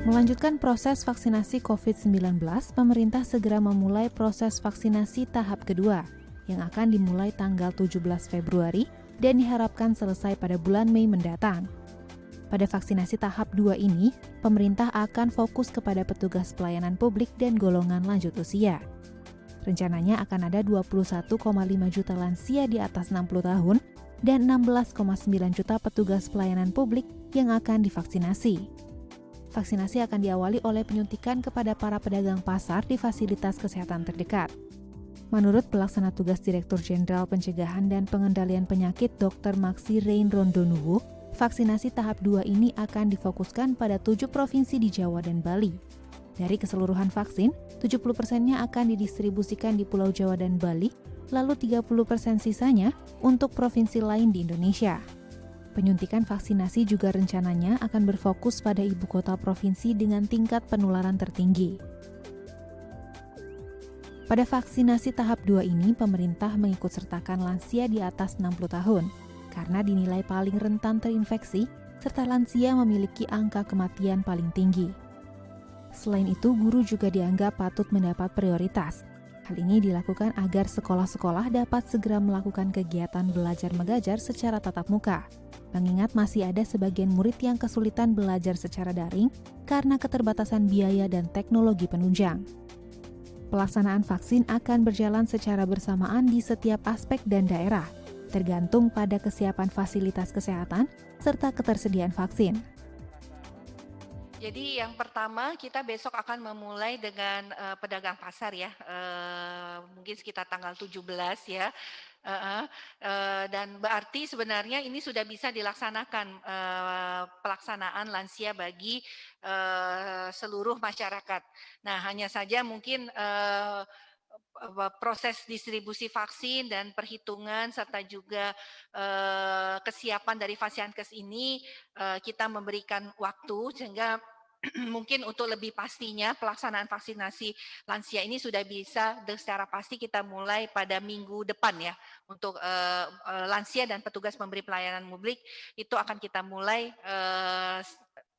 Melanjutkan proses vaksinasi COVID-19, pemerintah segera memulai proses vaksinasi tahap kedua yang akan dimulai tanggal 17 Februari dan diharapkan selesai pada bulan Mei mendatang. Pada vaksinasi tahap 2 ini, pemerintah akan fokus kepada petugas pelayanan publik dan golongan lanjut usia. Rencananya akan ada 21,5 juta lansia di atas 60 tahun dan 16,9 juta petugas pelayanan publik yang akan divaksinasi. Vaksinasi akan diawali oleh penyuntikan kepada para pedagang pasar di fasilitas kesehatan terdekat. Menurut Pelaksana Tugas Direktur Jenderal Pencegahan dan Pengendalian Penyakit Dr. Maksi Rein Rondonuwu, vaksinasi tahap 2 ini akan difokuskan pada 7 provinsi di Jawa dan Bali. Dari keseluruhan vaksin, 70%-nya akan didistribusikan di Pulau Jawa dan Bali, lalu 30% sisanya untuk provinsi lain di Indonesia. Penyuntikan vaksinasi juga rencananya akan berfokus pada ibu kota provinsi dengan tingkat penularan tertinggi. Pada vaksinasi tahap 2 ini, pemerintah mengikutsertakan lansia di atas 60 tahun, karena dinilai paling rentan terinfeksi, serta lansia memiliki angka kematian paling tinggi. Selain itu, guru juga dianggap patut mendapat prioritas. Hal ini dilakukan agar sekolah-sekolah dapat segera melakukan kegiatan belajar mengajar secara tatap muka. Mengingat masih ada sebagian murid yang kesulitan belajar secara daring karena keterbatasan biaya dan teknologi penunjang. Pelaksanaan vaksin akan berjalan secara bersamaan di setiap aspek dan daerah, tergantung pada kesiapan fasilitas kesehatan serta ketersediaan vaksin. Jadi yang pertama kita besok akan memulai dengan pedagang pasar ya, mungkin sekitar tanggal 17 ya. Dan berarti sebenarnya ini sudah bisa dilaksanakan pelaksanaan lansia bagi seluruh masyarakat. Nah, hanya saja mungkin proses distribusi vaksin dan perhitungan serta juga kesiapan dari Fasiankes ini kita memberikan waktu sehingga mungkin untuk lebih pastinya pelaksanaan vaksinasi lansia ini sudah bisa secara pasti kita mulai pada minggu depan ya. Untuk lansia dan petugas pemberi pelayanan publik itu akan kita mulai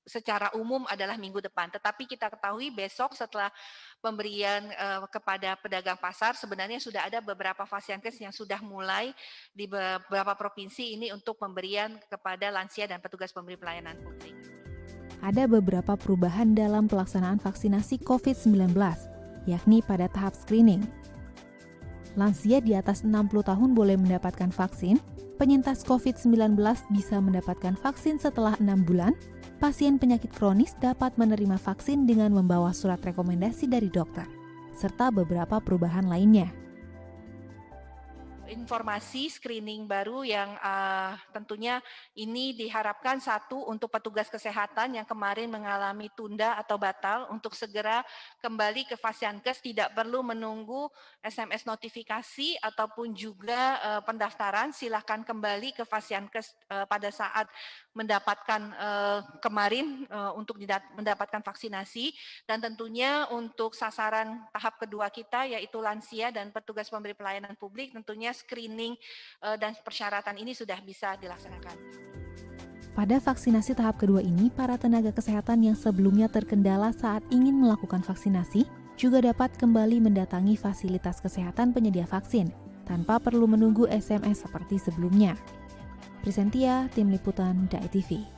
secara umum adalah minggu depan. Tetapi kita ketahui besok setelah pemberian kepada pedagang pasar sebenarnya sudah ada beberapa Fasiankes yang sudah mulai di beberapa provinsi ini untuk pemberian kepada lansia dan petugas pemberi pelayanan publik. Ada beberapa perubahan dalam pelaksanaan vaksinasi COVID-19, yakni pada tahap screening. Lansia di atas 60 tahun boleh mendapatkan vaksin, penyintas COVID-19 bisa mendapatkan vaksin setelah 6 bulan, pasien penyakit kronis dapat menerima vaksin dengan membawa surat rekomendasi dari dokter, serta beberapa perubahan lainnya. Informasi screening baru yang tentunya ini diharapkan satu untuk petugas kesehatan yang kemarin mengalami tunda atau batal untuk segera kembali ke Fasiankes, tidak perlu menunggu SMS notifikasi ataupun juga pendaftaran, silakan kembali ke Fasiankes pada saat mendapatkan kemarin untuk mendapatkan vaksinasi. Dan tentunya untuk sasaran tahap kedua kita yaitu lansia dan petugas pemberi pelayanan publik, tentunya screening dan persyaratan ini sudah bisa dilaksanakan. Pada vaksinasi tahap kedua ini, para tenaga kesehatan yang sebelumnya terkendala saat ingin melakukan vaksinasi juga dapat kembali mendatangi fasilitas kesehatan penyedia vaksin tanpa perlu menunggu SMS seperti sebelumnya. Presentia, Tim Liputan, DAI TV.